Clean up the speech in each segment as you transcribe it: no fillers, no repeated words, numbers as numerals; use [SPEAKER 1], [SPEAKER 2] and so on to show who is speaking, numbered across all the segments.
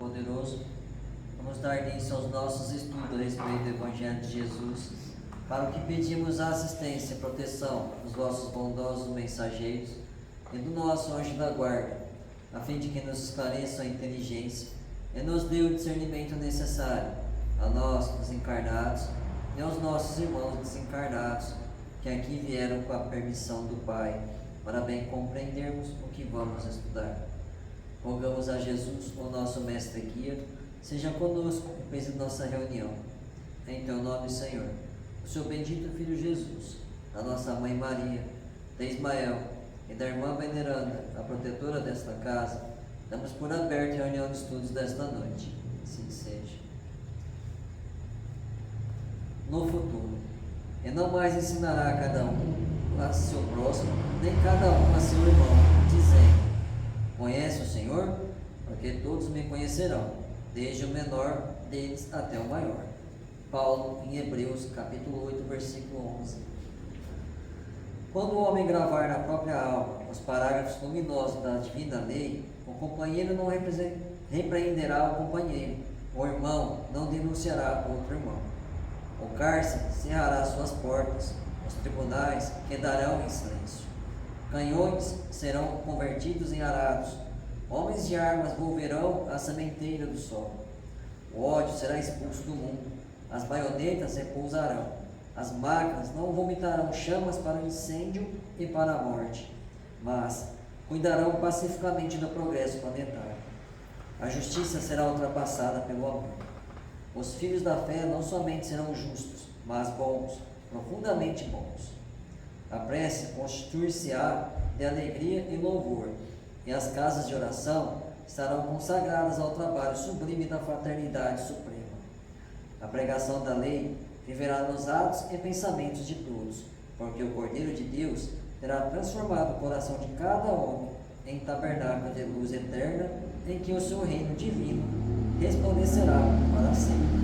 [SPEAKER 1] Poderoso, vamos dar início aos nossos estudos a respeito do Evangelho de Jesus, para o que pedimos a assistência e proteção dos vossos bondosos mensageiros e do nosso anjo da guarda, a fim de que nos esclareçam a inteligência e nos dê o discernimento necessário a nós, os encarnados, e aos nossos irmãos desencarnados, que aqui vieram com a permissão do Pai, para bem compreendermos o que vamos estudar. Rogamos a Jesus, o nosso mestre guia, seja conosco e preside nossa reunião. Em teu nome, Senhor, o seu bendito Filho Jesus, a nossa Mãe Maria, de Ismael e da irmã veneranda, a protetora desta casa, damos por aberta a reunião de estudos desta noite. Assim seja. No futuro, e não mais ensinará a cada um a seu próximo, nem cada um a seu irmão, dizendo: conhece o Senhor? Porque todos me conhecerão, desde o menor deles até o maior. Paulo, em Hebreus, capítulo 8, versículo 11. Quando o homem gravar na própria alma os parágrafos luminosos da divina lei, o companheiro não repreenderá o companheiro, o irmão não denunciará outro irmão. O cárcere cerrará suas portas, os tribunais quedarão em silêncio. Canhões serão convertidos em arados, homens de armas volverão à sementeira do sol. O ódio será expulso do mundo, as baionetas repousarão, as máquinas não vomitarão chamas para o incêndio e para a morte, mas cuidarão pacificamente do progresso planetário. A justiça será ultrapassada pelo amor. Os filhos da fé não somente serão justos, mas bons, profundamente bons. A prece constituir-se-á de alegria e louvor, e as casas de oração estarão consagradas ao trabalho sublime da fraternidade suprema. A pregação da lei viverá nos atos e pensamentos de todos, porque o Cordeiro de Deus terá transformado o coração de cada homem em tabernáculo de luz eterna, em que o seu reino divino resplandecerá para sempre.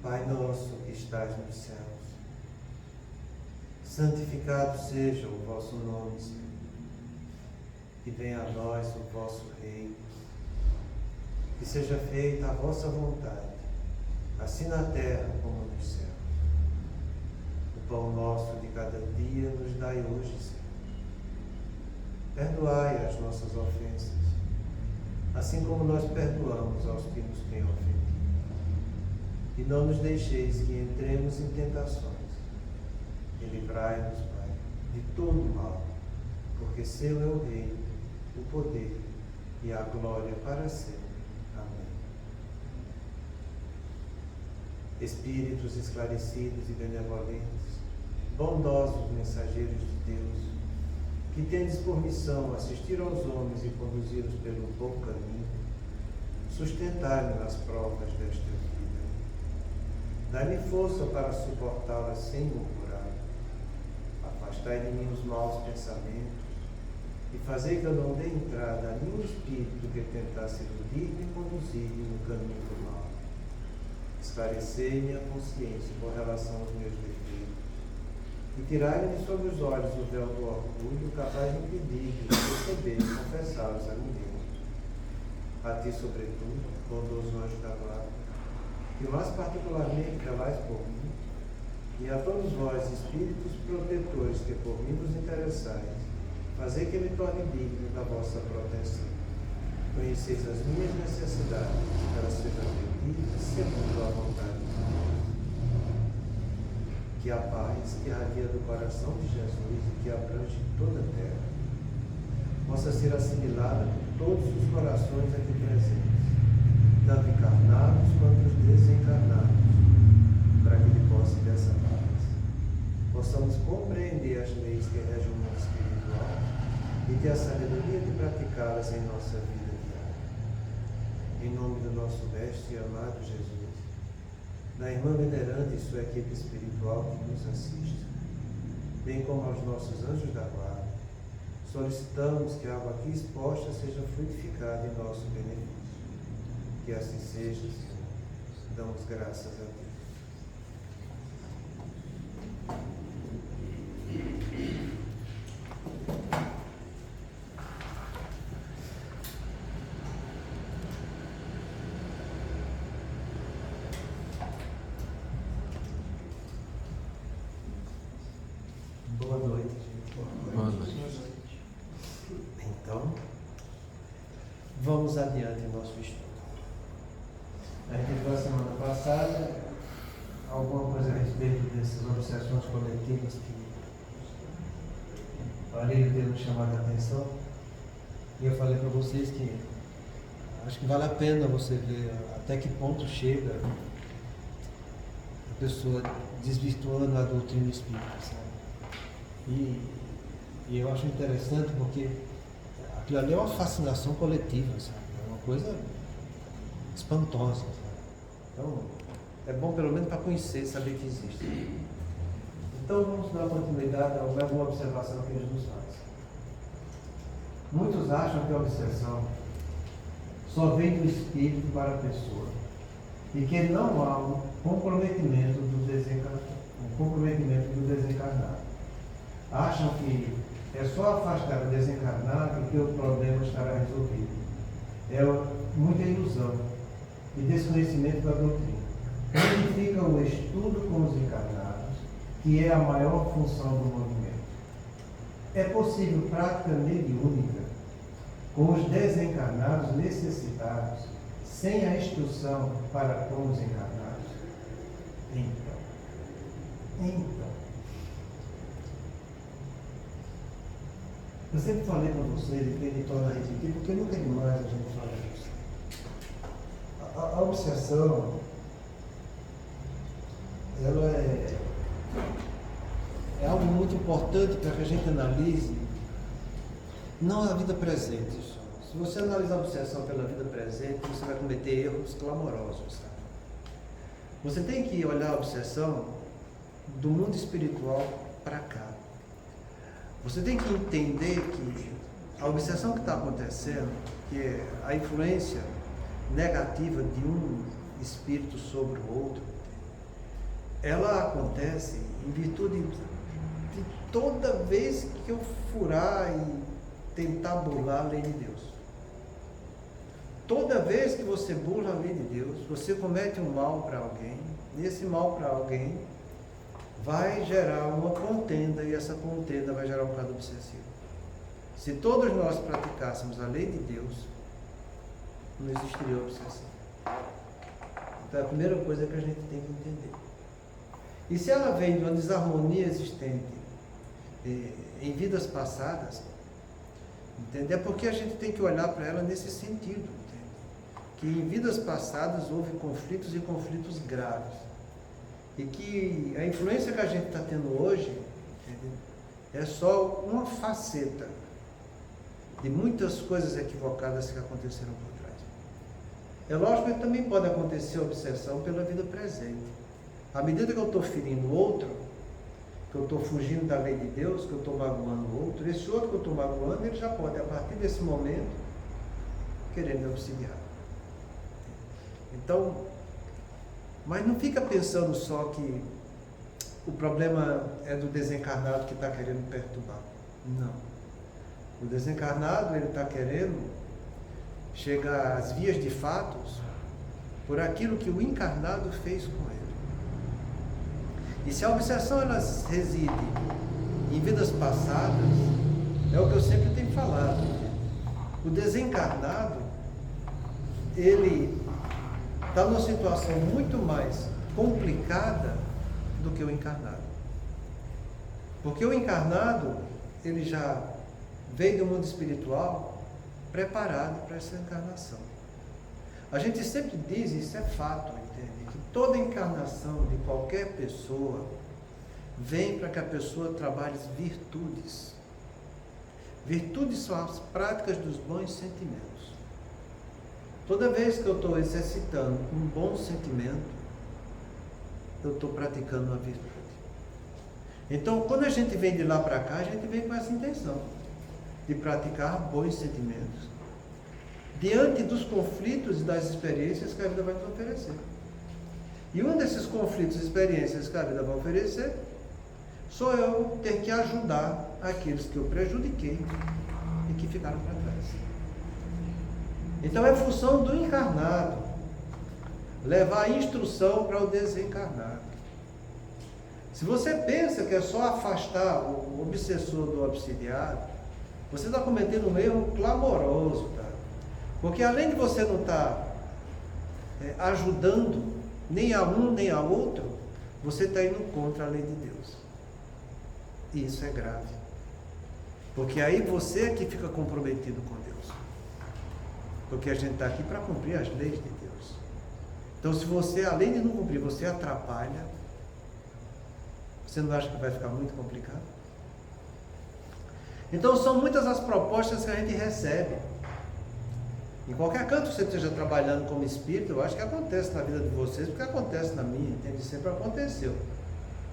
[SPEAKER 2] Pai nosso que estás nos céus, santificado seja o vosso nome, Senhor. Que venha a nós o vosso reino. Que seja feita a vossa vontade, assim na terra como nos céus. O pão nosso de cada dia nos dai hoje, Senhor. Perdoai as nossas ofensas, assim como nós perdoamos aos que nos têm ofendido. E não nos deixeis que entremos em tentações, e livrai-nos, Pai, de todo mal, porque seu é o reino, o poder e a glória para sempre. Amém. Espíritos esclarecidos e benevolentes, bondosos mensageiros de Deus, que tendes por missão assistir aos homens e conduzi-los pelo bom caminho, sustentai-me nas provas desta vida. Dai-me força para suportá-las sem murmurar. Afastai de mim os maus pensamentos e fazei que eu não dê entrada a nenhum espírito que tentasse iludir-me e conduzir-me no caminho do mal. Esclarecei minha consciência com relação aos meus defeitos e tirai-me de sobre os olhos o véu do orgulho capaz de impedir-me de perceber e confessá-los a mim mesmo. A ti, sobretudo, bondoso anjo da guarda, que mais particularmente velais por mim, e a todos vós, espíritos protetores que por mim vos interessais, fazei que me torne digno da vossa proteção. Conheceis as minhas necessidades, que elas sejam atendidas segundo a vontade de Deus. Que a paz que irradia do coração de Jesus e que abrange toda a terra, possa ser assimilada por todos os corações aqui presentes, tanto encarnados quanto os desencarnados, para que de posse dessa paz possamos compreender as leis que regem o mundo espiritual e ter a sabedoria de praticá-las em nossa vida diária. Em nome do nosso mestre e amado Jesus, da irmã veneranda e sua equipe espiritual que nos assiste, bem como aos nossos anjos da guarda, solicitamos que a água aqui exposta seja frutificada em nosso benefício. Que assim seja, Senhor. Damos graças a Deus. Então, vamos adiante em nosso estudo. A gente viu a semana passada alguma coisa a respeito dessas obsessões coletivas que o Alírio deu chamado a atenção. E eu falei para vocês que acho que vale a pena você ver até que ponto chega a pessoa desvirtuando a doutrina espírita, sabe? E eu acho interessante porque aquilo ali é uma fascinação coletiva, sabe? É uma coisa espantosa, sabe? Então, é bom pelo menos para conhecer, saber que existe. Então, vamos dar continuidade a uma observação que ele nos faz. Muitos acham que a obsessão só vem do espírito para a pessoa e que não há um comprometimento do desencarnado. Acham que é só afastar o desencarnado que o problema estará resolvido. É muita ilusão e desconhecimento da doutrina. Onde fica o estudo com os encarnados, que é a maior função do movimento? É possível prática mediúnica com os desencarnados necessitados, sem a instrução para com os encarnados? Então, eu sempre falei para vocês, e ele torna a repetir, porque nunca é demais a gente falar isso. A obsessão, ela é algo muito importante para que a gente analise, não a vida presente só. Se você analisar a obsessão pela vida presente, você vai cometer erros clamorosos, sabe? Você tem que olhar a obsessão do mundo espiritual para cá. Você tem que entender que a obsessão que está acontecendo, que é a influência negativa de um espírito sobre o outro, ela acontece em virtude de toda vez que eu furar e tentar burlar a lei de Deus. Toda vez que você burla a lei de Deus, você comete um mal para alguém, e esse mal para alguém vai gerar uma contenda, e essa contenda vai gerar um quadro obsessivo. Se todos nós praticássemos a lei de Deus, não existiria obsessão. Então é a primeira coisa que a gente tem que entender. E se ela vem de uma desarmonia existente em vidas passadas, entende? É porque a gente tem que olhar para ela nesse sentido, entende? Que em vidas passadas houve conflitos e conflitos graves. E que a influência que a gente está tendo hoje, entende? É só uma faceta de muitas coisas equivocadas que aconteceram por trás. É lógico que também pode acontecer a obsessão pela vida presente. À medida que eu estou ferindo o outro, que eu estou fugindo da lei de Deus, que eu estou magoando o outro, esse outro que eu estou magoando, ele já pode, a partir desse momento, querer me auxiliar. Então, mas não fica pensando só que o problema é do desencarnado que está querendo perturbar. Não. O desencarnado, ele está querendo chegar às vias de fatos por aquilo que o encarnado fez com ele. E se a obsessão ela reside em vidas passadas, é o que eu sempre tenho falado. O desencarnado, ele está numa situação muito mais complicada do que o encarnado. Porque o encarnado, ele já veio do mundo espiritual preparado para essa encarnação. A gente sempre diz, isso é fato, entende? Que toda encarnação de qualquer pessoa vem para que a pessoa trabalhe virtudes. Virtudes são as práticas dos bons sentimentos. Toda vez que eu estou exercitando um bom sentimento, eu estou praticando uma virtude. Então, quando a gente vem de lá para cá, a gente vem com essa intenção de praticar bons sentimentos diante dos conflitos e das experiências que a vida vai nos oferecer. E um desses conflitos e experiências que a vida vai oferecer sou eu ter que ajudar aqueles que eu prejudiquei e que ficaram para trás. Então é função do encarnado levar a instrução para o desencarnado. Se você pensa que é só afastar o obsessor do obsidiado, você está cometendo um erro clamoroso, tá? Porque além de você não estar ajudando nem a um nem a outro, você está indo contra a lei de Deus. E isso é grave. Porque aí você é que fica comprometido com Deus. Porque a gente está aqui para cumprir as leis de Deus. Então, se você, além de não cumprir, você atrapalha, você não acha que vai ficar muito complicado? Então, são muitas as propostas que a gente recebe. Em qualquer canto que você esteja trabalhando como espírito, eu acho que acontece na vida de vocês, porque acontece na minha, entende? Sempre aconteceu.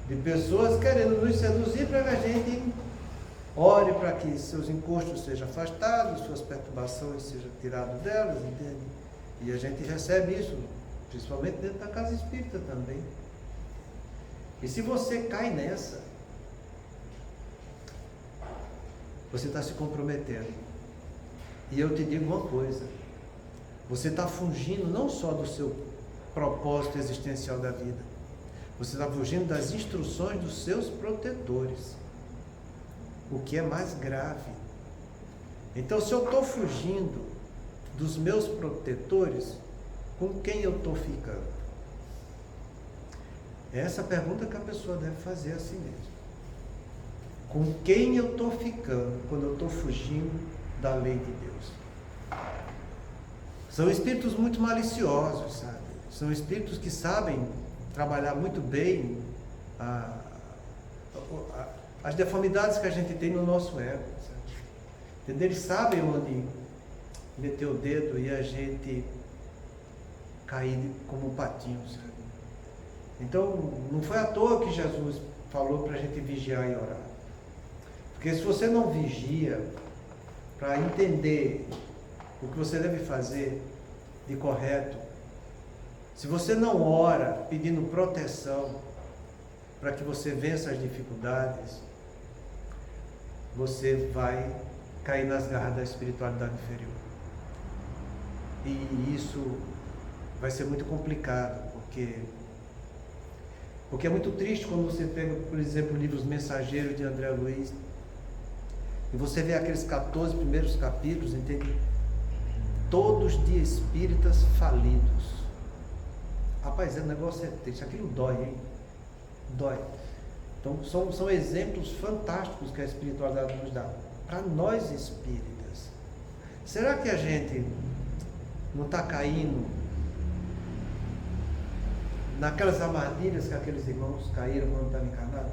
[SPEAKER 2] De pessoas querendo nos seduzir para que a gente ore para que seus encostos sejam afastados, suas perturbações sejam tiradas delas, entende? E a gente recebe isso, principalmente dentro da casa espírita também. E se você cai nessa, você está se comprometendo. E eu te digo uma coisa, você está fugindo não só do seu propósito existencial da vida, você está fugindo das instruções dos seus protetores, o que é mais grave. Então, se eu estou fugindo dos meus protetores, com quem eu estou ficando? É essa a pergunta que a pessoa deve fazer a si mesma. Com quem eu estou ficando quando eu estou fugindo da lei de Deus? São espíritos muito maliciosos, sabe? São espíritos que sabem trabalhar muito bem as deformidades que a gente tem no nosso ego, sabe? Entendeu? Eles sabem onde meter o dedo e a gente cair como um patinho, sabe? Então, não foi à toa que Jesus falou para a gente vigiar e orar. Porque se você não vigia para entender o que você deve fazer de correto, se você não ora pedindo proteção para que você vença as dificuldades, você vai cair nas garras da espiritualidade inferior. E isso vai ser muito complicado, porque é muito triste quando você pega, por exemplo, o livro Os Mensageiros de André Luiz, e você vê aqueles 14 primeiros capítulos, entende? Todos de espíritas falidos. Rapaz, o negócio é triste, aquilo dói, hein? Dói. Então, são exemplos fantásticos que a espiritualidade nos dá. Para nós espíritas, será que a gente não está caindo naquelas armadilhas que aqueles irmãos caíram quando estavam encarnados?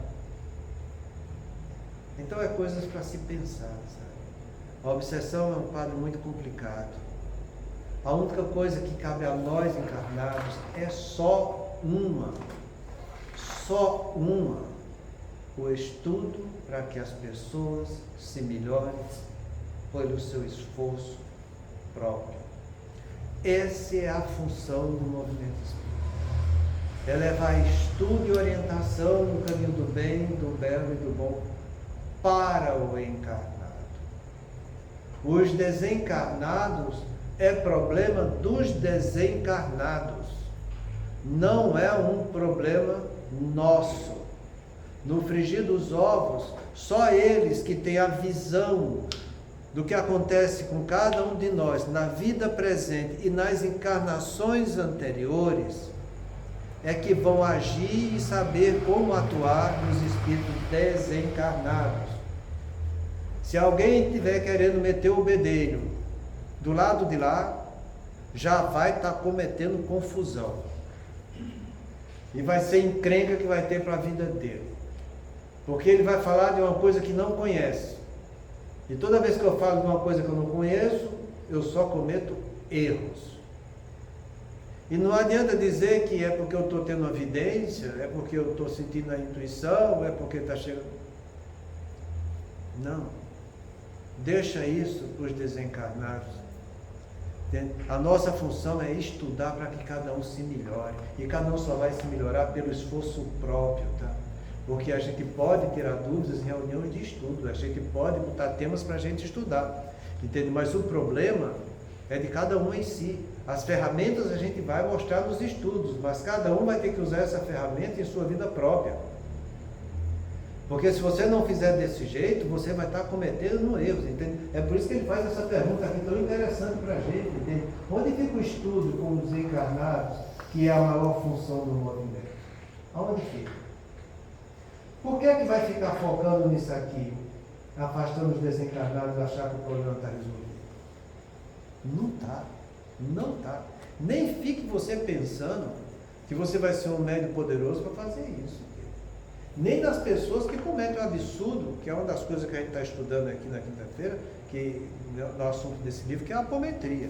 [SPEAKER 2] Então é coisas para se pensar, sabe? A obsessão é um quadro muito complicado. A única coisa que cabe a nós encarnados é só uma, o estudo para que as pessoas se melhorem pelo seu esforço próprio. Essa é a função do movimento espírita. É levar estudo e orientação no caminho do bem, do belo e do bom para o encarnado. Os desencarnados é problema dos desencarnados, não é um problema nosso. No frigir dos ovos, só eles que têm a visão do que acontece com cada um de nós na vida presente e nas encarnações anteriores é que vão agir e saber como atuar nos espíritos desencarnados. Se alguém estiver querendo meter o bedelho do lado de lá, já vai estar cometendo confusão. E vai ser encrenca que vai ter para a vida dele. Porque ele vai falar de uma coisa que não conhece. E toda vez que eu falo de uma coisa que eu não conheço, eu só cometo erros. E não adianta dizer que é porque eu estou tendo uma evidência, é porque eu estou sentindo a intuição, é porque está chegando. Não. Deixa isso para os desencarnados. A nossa função é estudar para que cada um se melhore. E cada um só vai se melhorar pelo esforço próprio, tá? Porque a gente pode tirar dúvidas em reuniões de estudo, a gente pode botar temas para a gente estudar, entende? Mas o problema é de cada um em si. As ferramentas a gente vai mostrar nos estudos, mas cada um vai ter que usar essa ferramenta em sua vida própria. Porque se você não fizer desse jeito, você vai estar cometendo erros, entende? É por isso que ele faz essa pergunta aqui tão interessante para a gente, entende? Onde fica o estudo com os encarnados, que é a maior função do movimento? Aonde fica? Por que é que vai ficar focando nisso aqui, afastando os desencarnados e achar que o problema está resolvido? Não está. Não está. Nem fique você pensando que você vai ser um médium poderoso para fazer isso. Nem das pessoas que cometem o absurdo, que é uma das coisas que a gente está estudando aqui na quinta-feira, que no assunto desse livro, que é a apometria.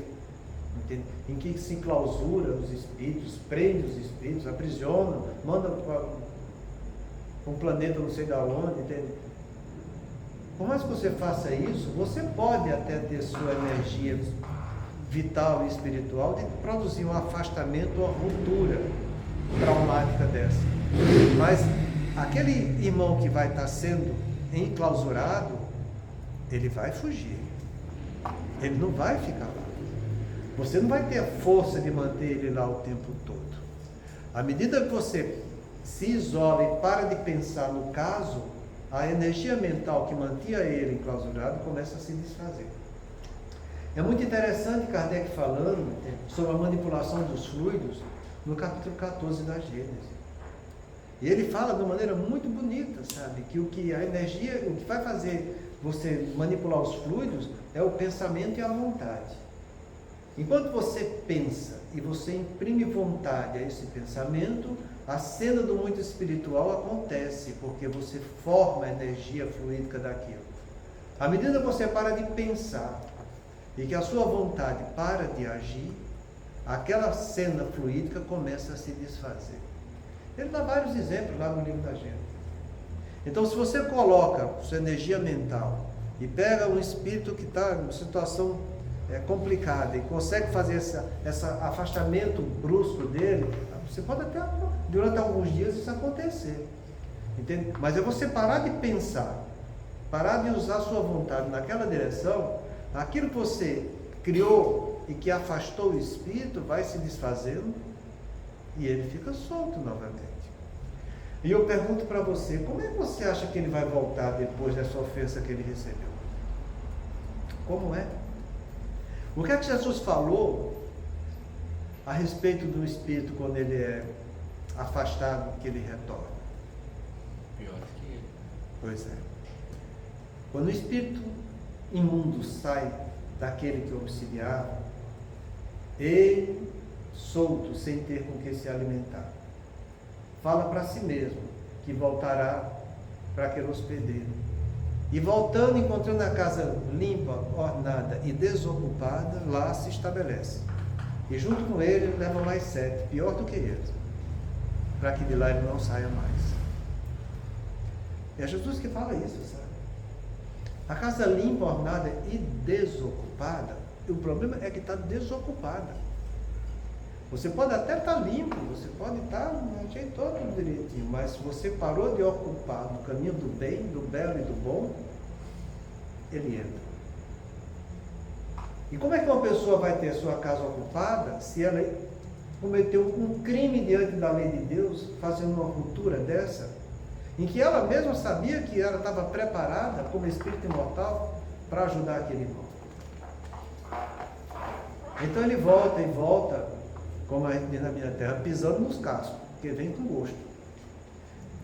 [SPEAKER 2] Entende? Em que se enclausura os espíritos, prende os espíritos, aprisiona, manda para um planeta não sei de onde, entende? Por mais que você faça isso, você pode até ter sua energia vital e espiritual de produzir um afastamento, uma ruptura traumática dessa. Mas aquele irmão que vai estar sendo enclausurado, ele vai fugir. Ele não vai ficar lá. Você não vai ter a força de manter ele lá o tempo todo. À medida que você se isola e para de pensar no caso, a energia mental que mantinha ele enclausurado começa a se desfazer. É muito interessante Kardec falando sobre a manipulação dos fluidos no capítulo 14 da Gênese. E ele fala de uma maneira muito bonita, sabe? Que a energia, o que vai fazer você manipular os fluidos é o pensamento e a vontade. Enquanto você pensa e você imprime vontade a esse pensamento, a cena do mundo espiritual acontece, porque você forma a energia fluídica daquilo. À medida que você para de pensar e que a sua vontade para de agir, aquela cena fluídica começa a se desfazer. Ele dá vários exemplos lá no livro da Gênese. Então, se você coloca sua energia mental e pega um espírito que está em uma situação complicada e consegue fazer esse afastamento brusco dele, você pode até, durante alguns dias, isso acontecer. Entende? Mas é você parar de pensar, parar de usar sua vontade naquela direção, aquilo que você criou e que afastou o espírito vai se desfazendo e ele fica solto novamente. E eu pergunto para você, como é que você acha que ele vai voltar depois dessa ofensa que ele recebeu? Como é? O que é que Jesus falou a respeito do espírito quando ele é afastado, que ele retorna?
[SPEAKER 3] Pior que ele.
[SPEAKER 2] Pois é. Quando o espírito imundo sai daquele que o auxiliava, ele, solto, sem ter com que se alimentar, fala para si mesmo que voltará para aquele hospedeiro. E voltando, encontrando a casa limpa, ornada e desocupada, lá se estabelece. E junto com ele leva mais 7, pior do que ele, para que de lá ele não saia mais. É Jesus que fala isso, sabe? A casa limpa, ornada e desocupada, o problema é que está desocupada. Você pode até estar limpo, você pode estar, ajeitou tudo direitinho, mas se você parou de ocupar no caminho do bem, do belo e do bom, ele entra. E como é que uma pessoa vai ter sua casa ocupada se ela cometeu um crime diante da lei de Deus, fazendo uma ruptura dessa, em que ela mesma sabia que ela estava preparada como espírito imortal para ajudar aquele irmão? Então ele volta e volta, como a gente diz na minha terra, pisando nos cascos, porque vem com gosto.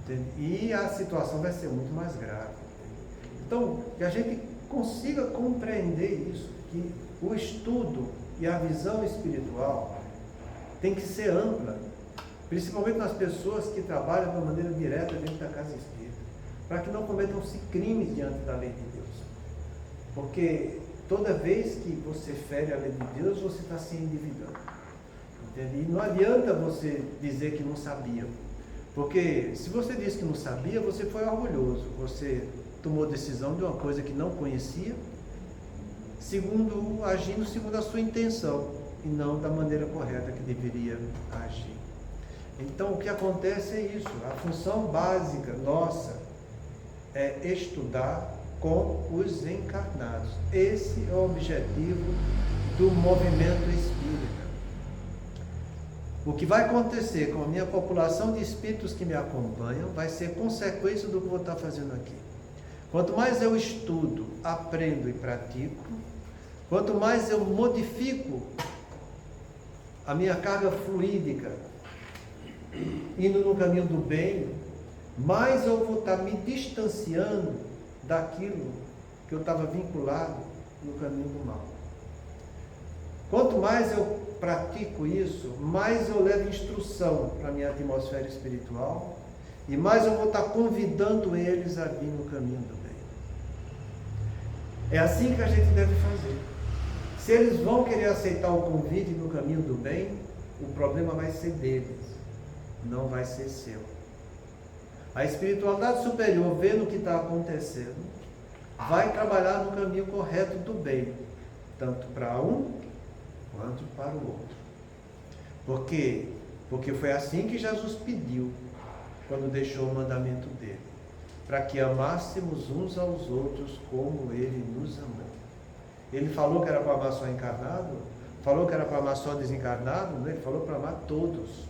[SPEAKER 2] Entende? E a situação vai ser muito mais grave. Então, que a gente consiga compreender isso, que o estudo e a visão espiritual tem que ser ampla, principalmente nas pessoas que trabalham de uma maneira direta dentro da casa espírita, para que não cometam-se crimes diante da lei de Deus. Porque toda vez que você fere a lei de Deus, você está se endividando. Entende? E não adianta você dizer que não sabia. Porque se você disse que não sabia, você foi orgulhoso. Você tomou decisão de uma coisa que não conhecia, agindo segundo a sua intenção, e não da maneira correta que deveria agir. Então, o que acontece é isso. A função básica nossa é estudar com os encarnados. Esse é o objetivo do movimento espírita. O que vai acontecer com a minha população de espíritos que me acompanham vai ser consequência do que eu vou estar fazendo aqui. Quanto mais eu estudo, aprendo e pratico, quanto mais eu modifico a minha carga fluídica, indo no caminho do bem, mais eu vou estar me distanciando daquilo que eu estava vinculado no caminho do mal. Quanto mais eu pratico isso, mais eu levo instrução para a minha atmosfera espiritual e mais eu vou estar convidando eles a vir no caminho do bem. É assim que a gente deve fazer. Se eles vão querer aceitar o convite no caminho do bem, o problema vai ser deles, não vai ser seu. A espiritualidade superior, vendo o que está acontecendo, vai trabalhar no caminho correto do bem, tanto para um quanto para o outro. Por quê? Porque foi assim que Jesus pediu, quando deixou o mandamento dele, para que amássemos uns aos outros como ele nos amou. Ele falou que era para amar só encarnado, falou que era para amar só desencarnado, né? Ele falou para amar todos.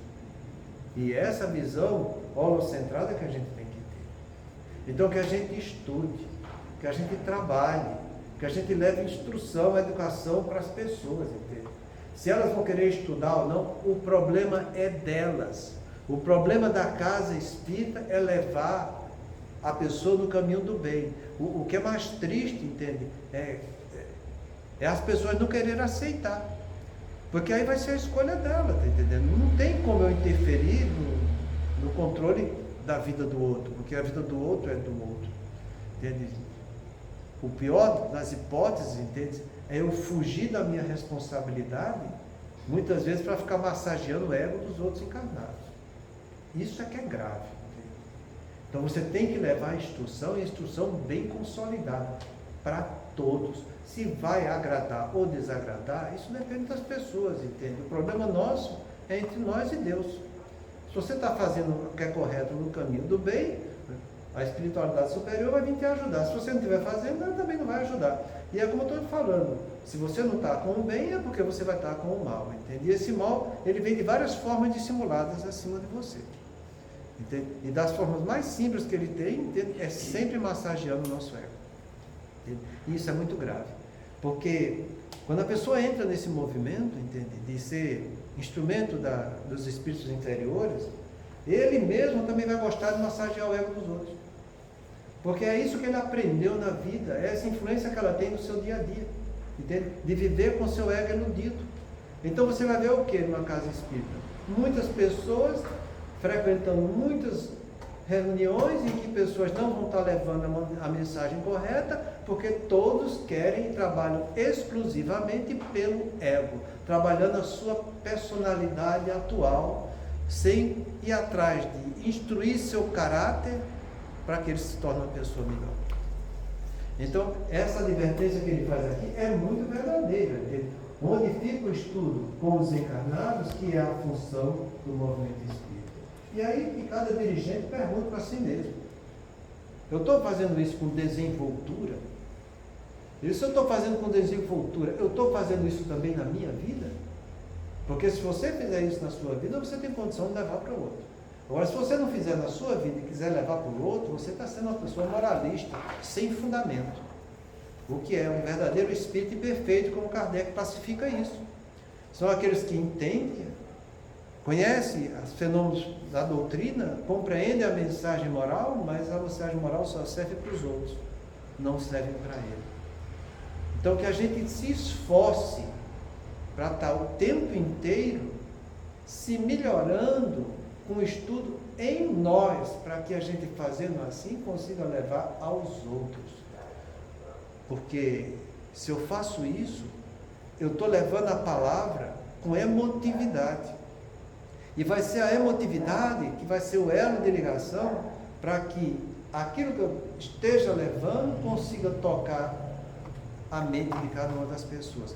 [SPEAKER 2] E essa visão holocentrada que a gente tem que ter. Então que a gente estude, que a gente trabalhe, que a gente leve instrução, educação para as pessoas, entende? Se elas vão querer estudar ou não, o problema é delas. O problema da casa espírita é levar a pessoa no caminho do bem. O que é mais triste, entende? É as pessoas não quererem aceitar. Porque aí vai ser a escolha dela, tá entendendo? Não tem como eu interferir no controle da vida do outro, porque a vida do outro é do outro. Entende? O pior das hipóteses, entende? É eu fugir da minha responsabilidade, muitas vezes para ficar massageando o ego dos outros encarnados. Isso é que é grave. Entende? Então você tem que levar a instrução, e a instrução bem consolidada, para todos. Se vai agradar ou desagradar, isso depende das pessoas, entende? O problema nosso é entre nós e Deus. Se você está fazendo o que é correto no caminho do bem, a espiritualidade superior vai vir te ajudar. Se você não estiver fazendo, ela também não vai ajudar. E é como eu estou falando, se você não está com o bem, é porque você vai estar com o mal, entende? E esse mal, ele vem de várias formas dissimuladas acima de você. Entende? E das formas mais simples que ele tem, entende? É sempre massageando o nosso ego. Entende? E isso é muito grave. Porque quando a pessoa entra nesse movimento, entende? De ser instrumento dos espíritos inferiores, ele mesmo também vai gostar de massagear o ego dos outros. Porque é isso que ele aprendeu na vida, é essa influência que ela tem no seu dia a dia, entende? De viver com seu ego iludido. Então você vai ver o que numa casa espírita? Muitas pessoas frequentando muitas reuniões em que pessoas não vão estar levando a mensagem correta, porque todos querem e trabalham exclusivamente pelo ego, trabalhando a sua personalidade atual, sem ir atrás de instruir seu caráter para que ele se torne uma pessoa melhor. Então, essa advertência que ele faz aqui é muito verdadeira. Onde fica o estudo com os encarnados, que é a função do movimento espírita. E aí que cada dirigente pergunta para si mesmo: eu estou fazendo isso com desenvoltura? E se eu estou fazendo com desenvoltura, eu estou fazendo isso também na minha vida? Porque se você fizer isso na sua vida, você tem condição de levar para o outro. Agora, se você não fizer na sua vida e quiser levar para o outro, você está sendo uma pessoa moralista, sem fundamento. O que é um verdadeiro espírito imperfeito, como Kardec classifica isso. São aqueles que entendem, conhecem os fenômenos da doutrina, compreendem a mensagem moral, mas a mensagem moral só serve para os outros, não serve para ele. Então, que a gente se esforce para estar o tempo inteiro se melhorando com o estudo em nós, para que a gente, fazendo assim, consiga levar aos outros. Porque se eu faço isso, eu estou levando a palavra com emotividade. E vai ser a emotividade que vai ser o elo de ligação para que aquilo que eu esteja levando consiga tocar a mente de cada uma das pessoas,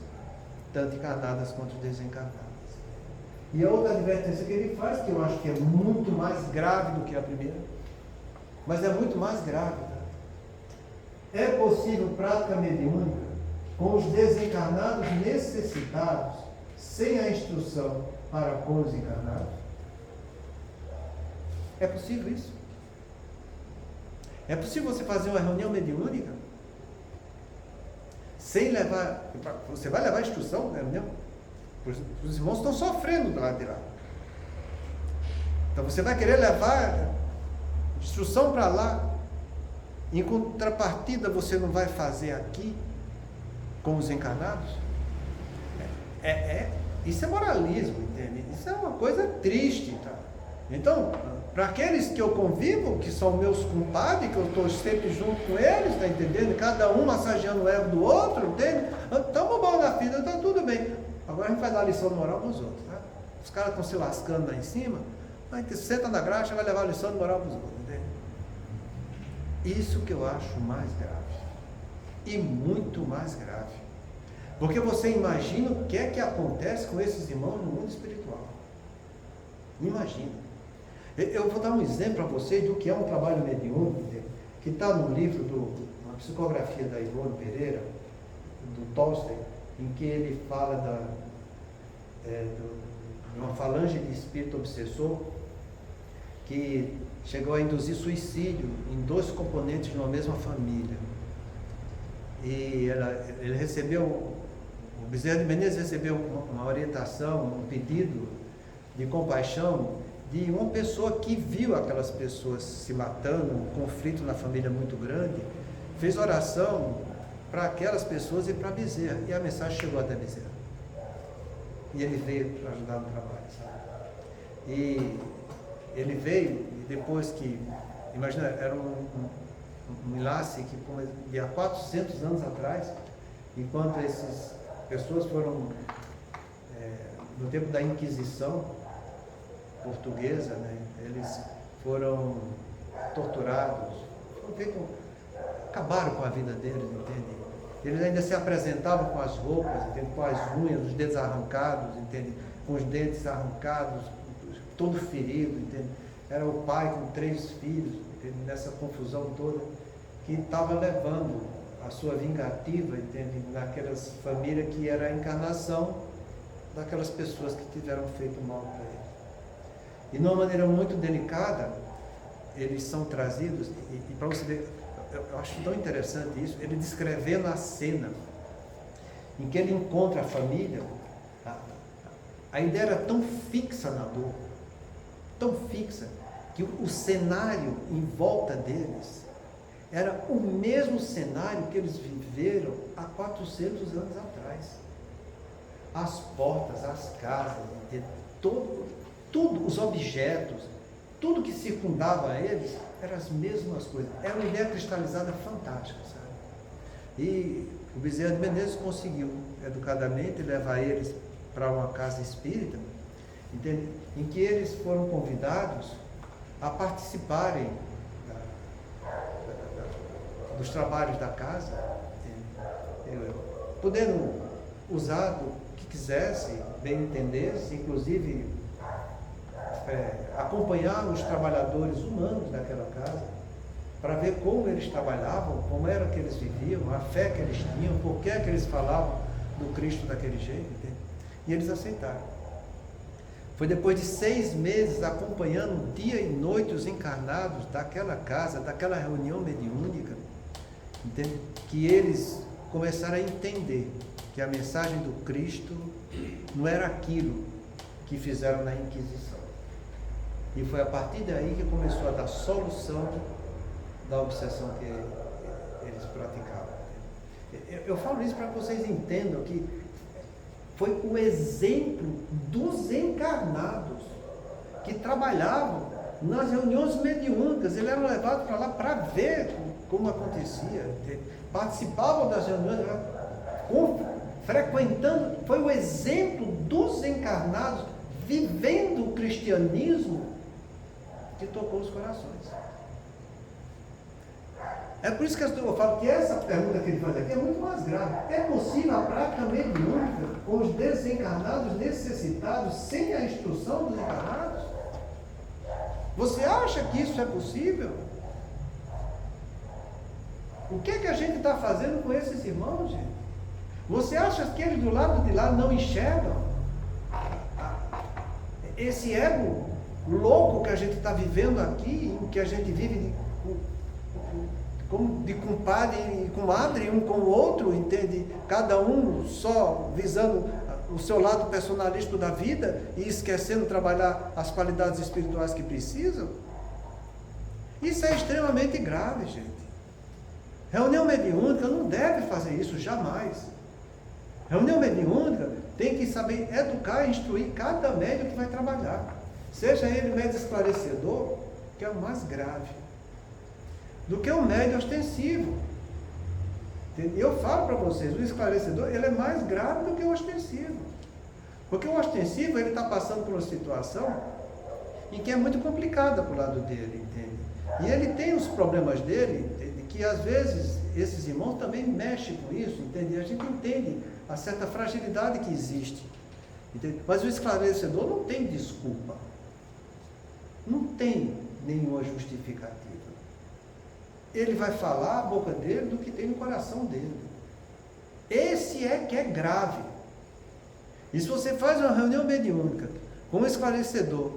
[SPEAKER 2] tanto encarnadas quanto desencarnadas. E a outra advertência que ele faz, que eu acho que é muito mais grave do que a primeira, mas é muito mais grave. É possível prática mediúnica com os desencarnados necessitados, sem a instrução para com os encarnados? É possível isso? É possível você fazer uma reunião mediúnica sem levar... Você vai levar instrução na reunião? Os irmãos estão sofrendo do lado de lá. Então você vai querer levar instrução para lá. Em contrapartida, você não vai fazer aqui com os encarnados? Isso é moralismo, entende? Isso é uma coisa triste, tá? Então, para aqueles que eu convivo, que são meus compadres, que eu estou sempre junto com eles, tá entendendo? Cada um massageando o ego do outro, entende? Estamos bom na vida, está tudo bem. Agora a gente vai dar lição de moral para os outros, tá? Os caras estão se lascando lá em cima, a gente senta na graxa e vai levar lição de moral para os outros, entende? Isso que eu acho mais grave. E muito mais grave. Porque você imagina o que é que acontece com esses irmãos no mundo espiritual. Imagina. Eu vou dar um exemplo para vocês do que é um trabalho mediúnico, que está no livro uma psicografia da Ivone Pereira, do Tolstói, em que ele fala de uma falange de espírito obsessor que chegou a induzir suicídio em 2 componentes de uma mesma família. E ele recebeu, o Bezerra de Menezes recebeu uma orientação, um pedido de compaixão de uma pessoa que viu aquelas pessoas se matando, um conflito na família muito grande, fez oração para aquelas pessoas e para Bezerra, e a mensagem chegou até Bezerra. E ele veio para ajudar no trabalho, sabe? E ele veio, e depois que, imagina, era um enlace que de há 400 anos atrás, enquanto essas pessoas foram, no tempo da Inquisição portuguesa, né, eles foram torturados, acabaram com a vida deles, entende? Eles ainda se apresentavam com as roupas, entende? Com as unhas, os dedos arrancados, entende? Com os dentes arrancados, todo ferido, entende? Era o pai com 3 filhos, entende? Nessa confusão toda, que estava levando a sua vingativa, entende? Naquelas famílias que era a encarnação daquelas pessoas que tiveram feito mal para eles. E de uma maneira muito delicada, eles são trazidos, e para você ver, eu acho tão interessante isso, ele descrevendo a cena em que ele encontra a família, a ideia era tão fixa na dor, tão fixa, que o cenário em volta deles era o mesmo cenário que eles viveram há 400 anos atrás. As portas, as casas, tudo, os objetos, tudo que circundava eles, eram as mesmas coisas. Era uma ideia cristalizada fantástica, sabe? E o Bezerra de Menezes conseguiu, educadamente, levar eles para uma casa espírita, entende? Em que eles foram convidados a participarem dos trabalhos da casa, podendo usar do que quisesse, bem entendesse, inclusive acompanhar os trabalhadores humanos daquela casa, para ver como eles trabalhavam, como era que eles viviam, a fé que eles tinham, por que eles falavam do Cristo daquele jeito, entende? E eles aceitaram. Foi depois de 6 meses acompanhando dia e noite os encarnados daquela casa, daquela reunião mediúnica, entende? Que eles começaram a entender que a mensagem do Cristo não era aquilo que fizeram na Inquisição. E foi a partir daí que começou a dar solução da obsessão que eles praticavam. Eu falo isso para que vocês entendam que foi o exemplo dos encarnados que trabalhavam nas reuniões mediúnicas. Eles eram levados para lá para ver como acontecia, participavam das reuniões, frequentando. Foi o exemplo dos encarnados vivendo o cristianismo que tocou os corações. É por isso que eu falo que essa pergunta que ele faz aqui é muito mais grave. É possível a prática mediúnica com os desencarnados necessitados sem a instrução dos encarnados? Você acha que isso é possível? O que é que a gente está fazendo com esses irmãos, gente? Você acha que eles do lado de lá não enxergam esse ego louco que a gente está vivendo aqui, que a gente vive de compadre e comadre um com o outro, entende? Cada um só visando o seu lado personalista da vida e esquecendo de trabalhar as qualidades espirituais que precisam. Isso é extremamente grave, gente. Reunião mediúnica não deve fazer isso, jamais. Reunião mediúnica tem que saber educar e instruir cada médium que vai trabalhar. Seja ele médium esclarecedor, que é o mais grave, do que o médium ostensivo. Eu falo para vocês, o esclarecedor, ele é mais grave do que o ostensivo. Porque o ostensivo, ele está passando por uma situação em que é muito complicada para o lado dele, entende? E ele tem os problemas dele, entende? Que às vezes esses irmãos também mexem com isso, entende? E a gente entende a certa fragilidade que existe, entende? Mas o esclarecedor não tem desculpa, não tem nenhuma justificativa. Ele vai falar a boca dele do que tem no coração dele. Esse é que é grave. E se você faz uma reunião mediúnica com um esclarecedor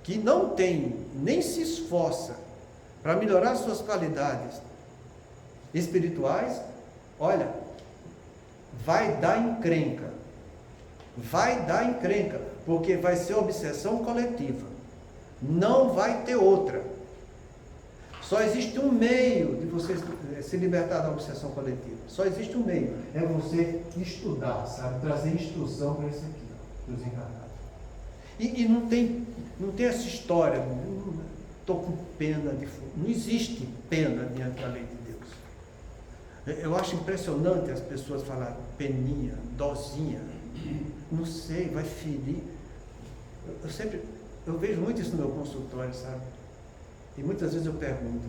[SPEAKER 2] que não tem, nem se esforça para melhorar suas qualidades espirituais, olha, vai dar encrenca. Vai dar encrenca, porque vai ser obsessão coletiva. Não vai ter outra. Só existe um meio de você se libertar da obsessão coletiva. Só existe um meio. É você estudar, sabe? Trazer instrução para isso aqui, para os encarnados. E não tem essa história. Estou com pena de fogo. Não existe pena diante da lei de Deus. Eu acho impressionante as pessoas falarem peninha, dozinha. Não sei, vai ferir. Eu vejo muito isso no meu consultório, sabe? E muitas vezes eu pergunto,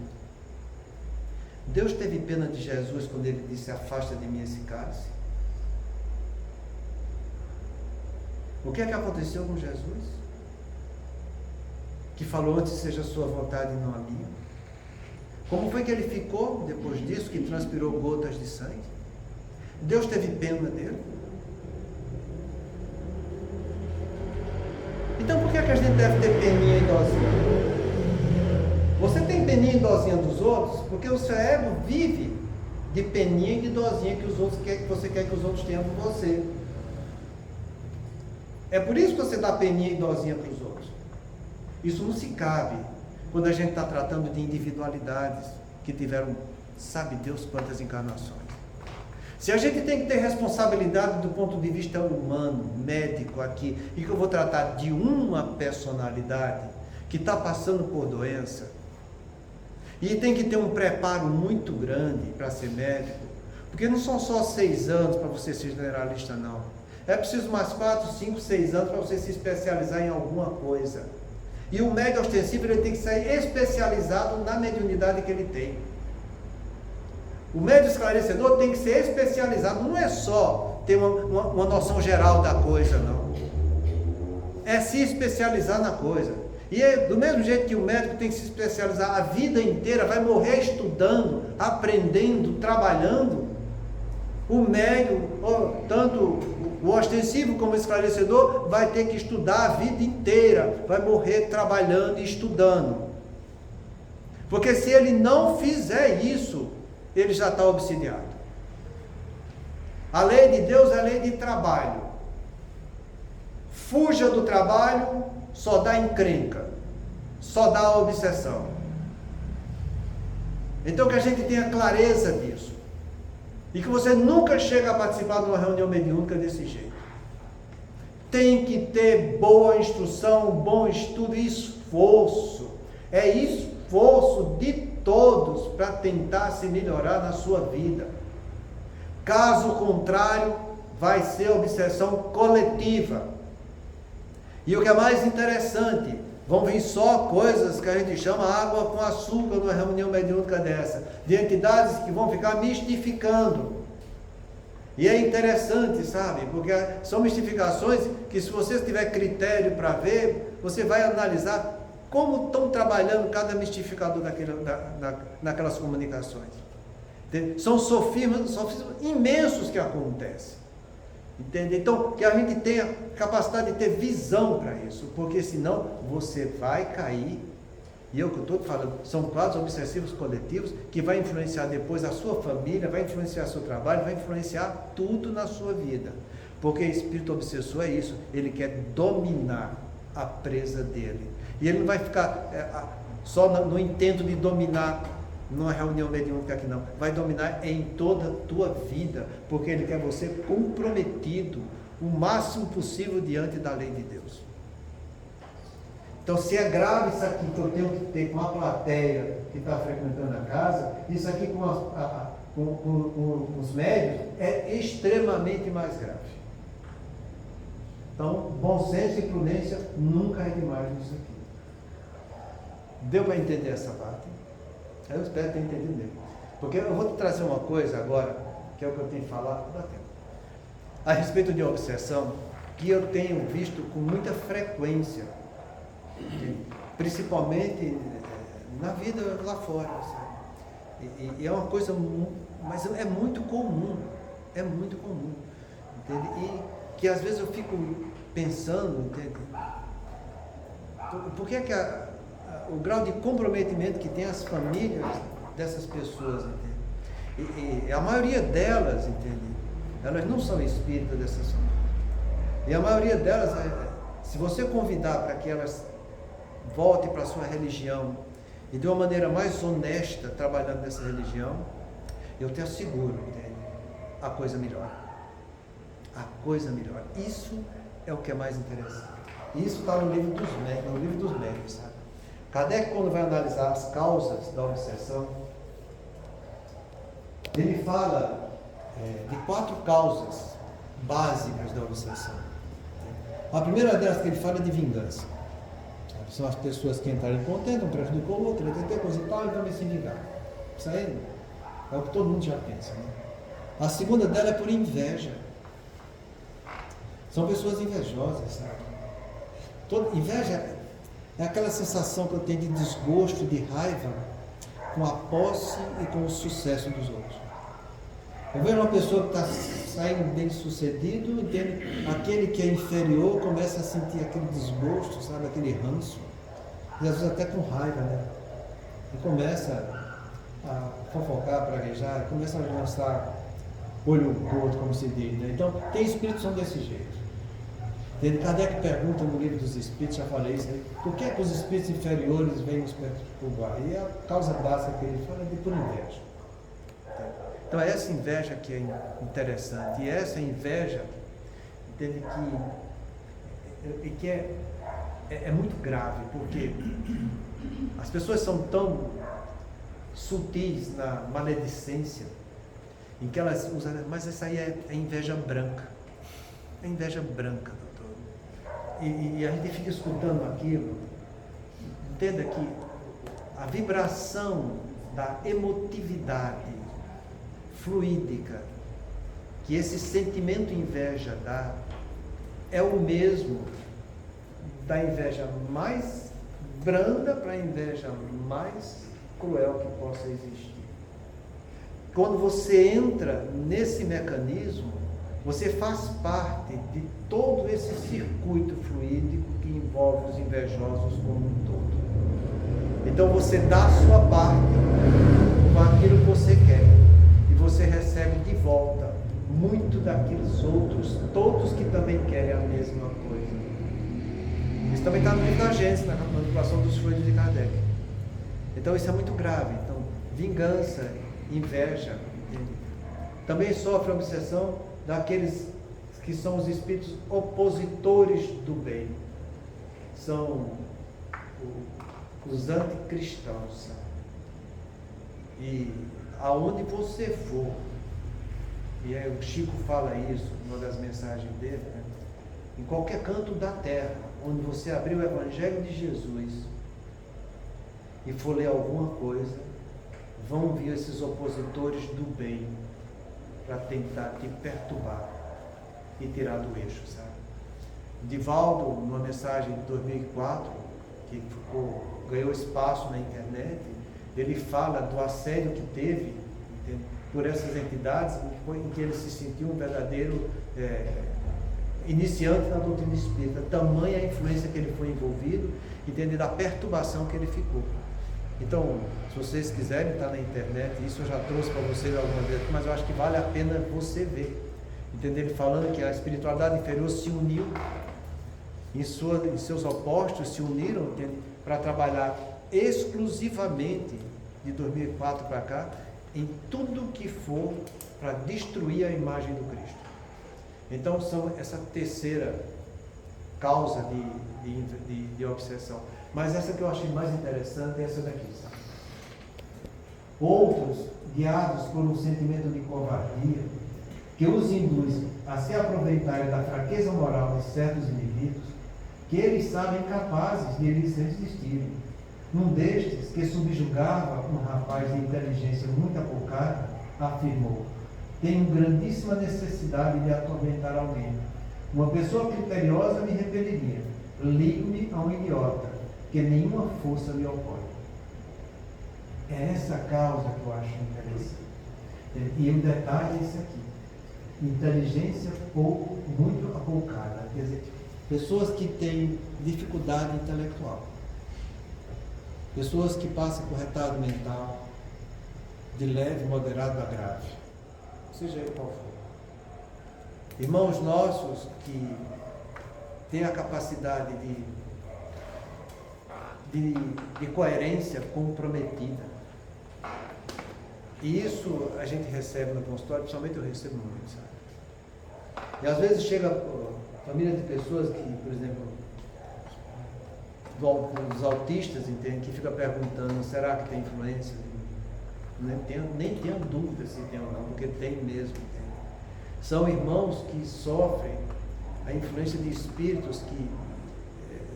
[SPEAKER 2] Deus teve pena de Jesus quando ele disse, afasta de mim esse cálice? O que é que aconteceu com Jesus? Que falou antes, seja a sua vontade e não a minha. Como foi que ele ficou depois disso, que transpirou gotas de sangue? Deus teve pena dele? Então por que é que a gente deve ter peninha e dozinha? Você tem peninha e dozinha dos outros porque o seu ego vive de peninha e de dozinha que os outros que você quer que os outros tenham com você. É por isso que você dá peninha e dozinha para os outros. Isso não se cabe quando a gente está tratando de individualidades que tiveram, sabe Deus quantas encarnações. Se a gente tem que ter responsabilidade do ponto de vista humano, médico aqui, e que eu vou tratar de uma personalidade que está passando por doença, e tem que ter um preparo muito grande para ser médico, porque não são só 6 anos para você ser generalista, não. É preciso mais 4, 5, 6 anos para você se especializar em alguma coisa. E o médium ostensivo, ele tem que sair especializado na mediunidade que ele tem. O médium esclarecedor tem que ser especializado, não é só ter uma noção geral da coisa, não. É se especializar na coisa. E é do mesmo jeito que o médico tem que se especializar a vida inteira, vai morrer estudando, aprendendo, trabalhando, o médium, tanto o ostensivo como o esclarecedor, vai ter que estudar a vida inteira, vai morrer trabalhando e estudando. Porque se ele não fizer isso, ele já está obsidiado. A lei de Deus é a lei de trabalho. Fuja do trabalho, só dá encrenca, só dá obsessão. Então que a gente tenha clareza disso. E que você nunca chega a participar de uma reunião mediúnica desse jeito. Tem que ter boa instrução, bom estudo e esforço. É esforço de todos para tentar se melhorar na sua vida. Caso contrário, vai ser obsessão coletiva. E o que é mais interessante, vão vir só coisas que a gente chama água com açúcar numa reunião mediúnica dessa, de entidades que vão ficar mistificando. E é interessante, sabe, porque são mistificações que, se você tiver critério para ver, você vai analisar como estão trabalhando cada mistificador naquelas comunicações. São sofismas imensos que acontecem. Entende? Então, que a gente tenha capacidade de ter visão para isso, porque senão você vai cair. E eu que estou falando, são quadros obsessivos coletivos que vai influenciar depois a sua família, vai influenciar seu trabalho, vai influenciar tudo na sua vida. Porque espírito obsessor é isso, ele quer dominar a presa dele. E ele não vai ficar só no intento de dominar numa reunião mediúnica aqui não, vai dominar em toda a tua vida, porque ele quer você comprometido o máximo possível diante da lei de Deus. Então, se é grave isso aqui que eu tenho que ter com a plateia que está frequentando a casa, isso aqui com os médios é extremamente mais grave. Então, bom senso e prudência nunca é demais nisso aqui. Deu para entender essa parte? Eu espero ter entendido mesmo. Porque eu vou te trazer uma coisa agora, que é o que eu tenho falado todo o tempo, a respeito de obsessão, que eu tenho visto com muita frequência, principalmente na vida lá fora. E é uma coisa, mas é muito comum, entende? E que às vezes eu fico pensando, entende? Por que o grau de comprometimento que tem as famílias dessas pessoas, entende? E a maioria delas, entende? Elas não são espíritas dessas famílias. E a maioria delas, se você convidar para que elas voltem para a sua religião e de uma maneira mais honesta, trabalhando nessa religião, eu te asseguro, entende? A coisa melhora. A coisa melhora. Isso é o que é mais interessante. Isso está no livro dos médiuns, sabe? Kardec, quando vai analisar as causas da obsessão, ele fala de 4 causas básicas da obsessão. A primeira delas que ele fala é de vingança. São as pessoas que entraram em contento, um prejudicou o outro, tem coisa e tal, e também se vingar. Isso aí é o que todo mundo já pensa, né? A segunda dela é por inveja. São pessoas invejosas, sabe? Inveja é aquela sensação que eu tenho de desgosto, de raiva com a posse e com o sucesso dos outros. Eu vejo uma pessoa que está saindo bem sucedido, entende? Aquele que é inferior começa a sentir aquele desgosto, sabe? Aquele ranço, e às vezes até com raiva, né? E começa a fofocar, praguejar, começa a lançar olho gordo, como se diz, né? Então, tem espíritos que são desse jeito. Kardec pergunta no livro dos Espíritos, já falei isso aí, por que os espíritos inferiores vêm nos perturbar? E a causa básica que ele fala é de por inveja. Então é essa inveja que é interessante, e essa inveja, entende, que é muito grave, porque as pessoas são tão sutis na maledicência, em que elas usam, mas essa aí é inveja branca. É inveja branca, doutor. E a gente fica escutando aquilo. Entenda que a vibração da emotividade fluídica que esse sentimento inveja dá é o mesmo da inveja mais branda para a inveja mais cruel que possa existir. Quando você entra nesse mecanismo, você faz parte de todo esse circuito fluídico que envolve os invejosos como um todo. Então você dá a sua parte com aquilo que você quer e você recebe de volta muito daqueles outros, todos que também querem a mesma coisa. Isso também está no livro da Gênesis, na manipulação dos fluidos de Kardec. Então isso é muito grave. Então, vingança, inveja, entende? Também sofre a obsessão daqueles que são os espíritos opositores do bem. São os anticristãos. E aonde você for, e aí o Chico fala isso numa das mensagens dele, né? Em qualquer canto da terra, onde você abrir o Evangelho de Jesus e for ler alguma coisa, vão vir esses opositores do bem para tentar te perturbar e tirar do eixo, sabe? Divaldo, numa mensagem de 2004, que ganhou espaço na internet, ele fala do assédio que teve, entende? por essas entidades, em que ele se sentiu um verdadeiro iniciante na doutrina espírita, tamanha a influência que ele foi envolvido, entende, da perturbação que ele ficou. Então, se vocês quiserem, está na internet, isso eu já trouxe para vocês alguma vez, mas eu acho que vale a pena você ver, entende, ele falando que a espiritualidade inferior se uniu, em seus opostos se uniram, para trabalhar exclusivamente de 2004 para cá, em tudo que for para destruir a imagem do Cristo. Então, são essa terceira causa de obsessão. Mas essa que eu achei mais interessante é essa daqui, sabe? Outros, guiados por um sentimento de covardia, que os induz a se aproveitarem da fraqueza moral de certos indivíduos, que eles sabem capazes de lhes resistirem. Um destes, que subjugava um rapaz de inteligência muito apocada, afirmou: tenho grandíssima necessidade de atormentar alguém. Uma pessoa criteriosa me repeliria. Ligo-me a um idiota, que nenhuma força me opõe. É essa causa que eu acho interessante. E o detalhe é esse aqui: inteligência muito apocada. Quer dizer, pessoas que têm dificuldade intelectual, pessoas que passam por retardo mental, de leve, moderado a grave, seja ele qual for. Irmãos nossos que têm a capacidade de coerência comprometida. E isso a gente recebe no consultório, principalmente eu recebo muito, sabe? E às vezes chega família de pessoas que, por exemplo, dos autistas, entende, que fica perguntando, será que tem influência? Nem tenho dúvida se tem ou não, porque tem mesmo. Entende? São irmãos que sofrem a influência de espíritos que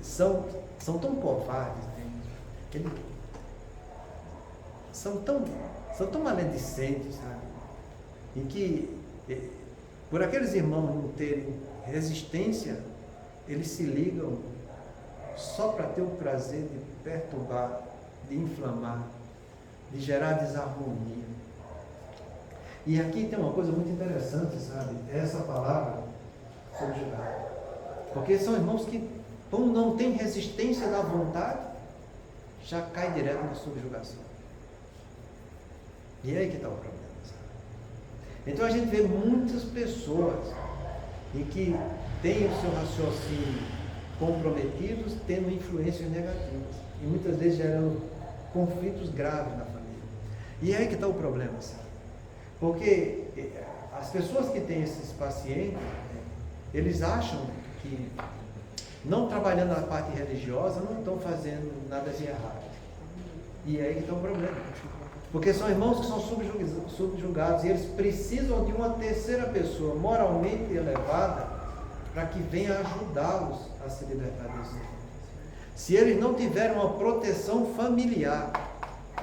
[SPEAKER 2] são tão covardes, entende? São tão maledicentes, sabe? Em que, por aqueles irmãos não terem resistência, eles se ligam só para ter o prazer de perturbar, de inflamar, de gerar desarmonia. E aqui tem uma coisa muito interessante, sabe? Essa palavra subjugar. Porque são irmãos que, como não têm resistência da vontade, já cai direto na subjugação. E é aí que está o problema, sabe? Então a gente vê muitas pessoas em que têm o seu raciocínio comprometidos, tendo influências negativas. E muitas vezes gerando conflitos graves na família. E é aí que está o problema, sabe? Porque as pessoas que têm esses pacientes, eles acham que, não trabalhando na parte religiosa, não estão fazendo nada de errado. E é aí que está o problema. Porque são irmãos que são subjugados e eles precisam de uma terceira pessoa moralmente elevada para que venha ajudá-los a se libertar desse irmão. Se eles não tiverem uma proteção familiar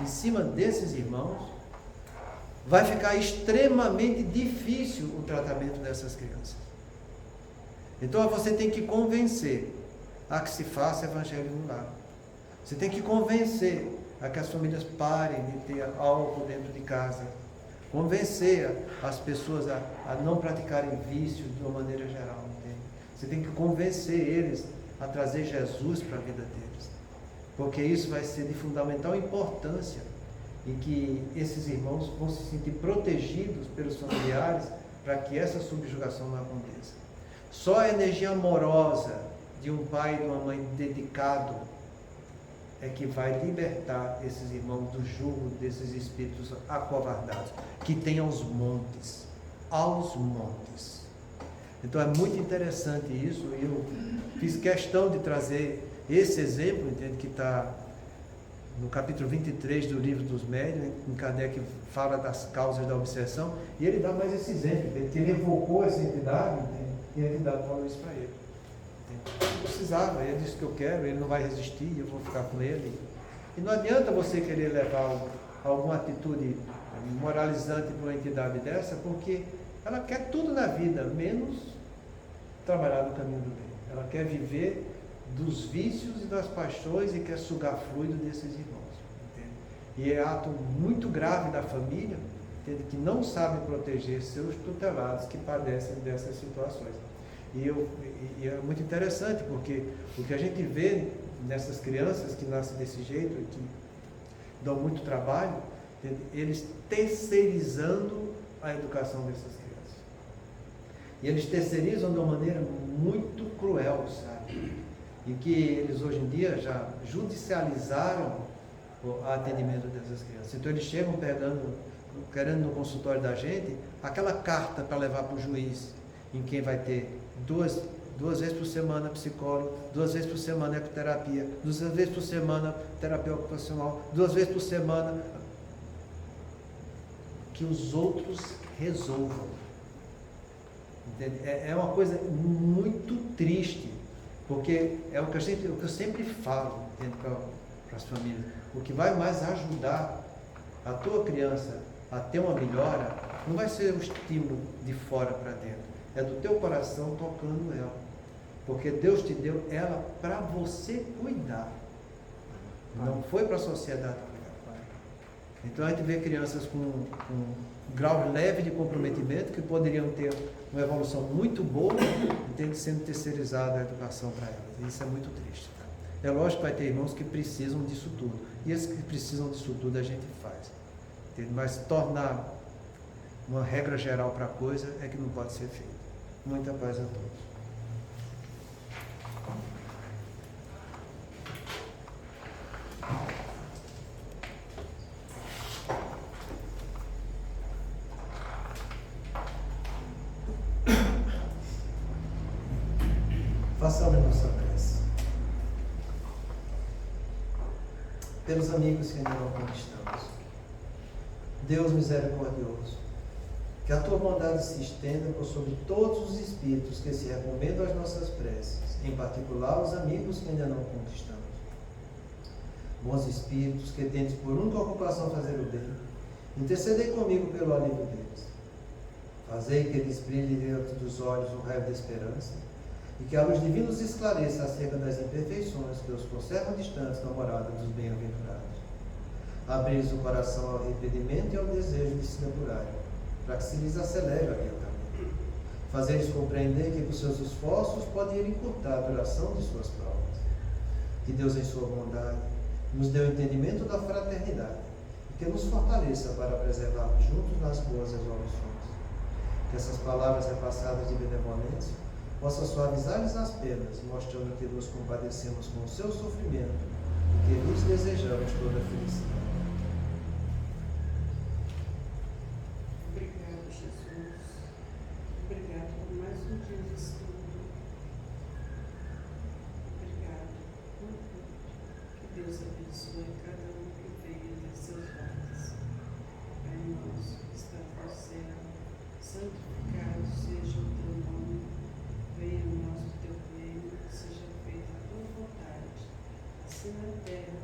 [SPEAKER 2] em cima desses irmãos, vai ficar extremamente difícil o tratamento dessas crianças. Então você tem que convencer a que se faça evangelho no lar. Você tem que convencer a que as famílias parem de ter álcool dentro de casa. Convencer as pessoas a não praticarem vícios de uma maneira geral. Entende? Você tem que convencer eles a trazer Jesus para a vida deles. Porque isso vai ser de fundamental importância em que esses irmãos vão se sentir protegidos pelos familiares para que essa subjugação não aconteça. Só a energia amorosa de um pai e de uma mãe dedicado é que vai libertar esses irmãos do jugo desses espíritos acovardados, que tem aos montes. Então é muito interessante isso, e eu fiz questão de trazer esse exemplo, entende, que está no capítulo 23 do livro dos médiuns, em Kardec fala das causas da obsessão, e ele dá mais esse exemplo, que ele evocou essa entidade, entende, e a entidade falou isso para ele. Não precisava, ele disse que eu quero, ele não vai resistir, eu vou ficar com ele. E não adianta você querer levar alguma atitude moralizante para uma entidade dessa, porque ela quer tudo na vida, menos trabalhar no caminho do bem. Ela quer viver dos vícios e das paixões e quer sugar fluido desses irmãos. Entende? E é ato muito grave da família entende? Que não sabem proteger seus tutelados que padecem dessas situações. E é muito interessante, porque o que a gente vê nessas crianças que nascem desse jeito, que dão muito trabalho, entende? Eles terceirizando a educação dessas crianças. E eles terceirizam de uma maneira muito cruel, sabe? E que eles hoje em dia já judicializaram o atendimento dessas crianças. Então eles chegam querendo no consultório da gente, aquela carta para levar para o juiz, em quem vai ter duas vezes por semana psicólogo, 2 vezes por semana ecoterapia, 2 vezes por semana terapia ocupacional, 2 vezes por semana, que os outros resolvam. Entende? É uma coisa muito triste, porque é o que eu sempre falo para as famílias. O que vai mais ajudar a tua criança a ter uma melhora não vai ser o estímulo de fora para dentro, é do teu coração tocando ela, porque Deus te deu ela para você cuidar, não foi para a sociedade cuidar. Então a gente vê crianças com um grau leve de comprometimento que poderiam ter uma evolução muito boa, sendo terceirizada a educação para elas. E isso é muito triste. É lógico que vai ter irmãos que precisam disso tudo. E esses que precisam disso tudo a gente faz. Entende? Mas tornar uma regra geral para a coisa é que não pode ser feito. Muita paz a todos. Façamos a nossa prece. Pelos amigos que ainda não conquistamos. Deus misericordioso, que a tua bondade se estenda por sobre todos os espíritos que se recomendam às nossas preces, em particular os amigos que ainda não conquistamos. Bons espíritos, que tendes por única ocupação fazer o bem, intercedei comigo pelo alívio deles. Fazei que lhes brilhe diante dos olhos o raio da esperança, e que a luz divina os esclareça acerca das imperfeições que os conservam distantes da morada dos bem-aventurados. Abris o coração ao arrependimento e ao desejo de se depurarem, para que se lhes acelere aquele caminho. Fazer-lhes compreender que com seus esforços podem ir encurtar a duração de suas provas. Que Deus, em sua bondade, nos dê o entendimento da fraternidade e que nos fortaleça para preservarmos juntos nas boas resoluções. Que essas palavras repassadas de benevolência possam suavizar-lhes as penas, mostrando que nos compadecemos com o seu sofrimento e que lhes desejamos toda a felicidade.
[SPEAKER 4] Obrigado, Jesus. Obrigado por mais um dia de estudo. Obrigado por tudo. Que Deus abençoe cada um que veio de seus lares. Pai nosso que estás no céu, santificado seja o teu nome. Venha a nós o teu reino, seja feita a tua vontade, assim na terra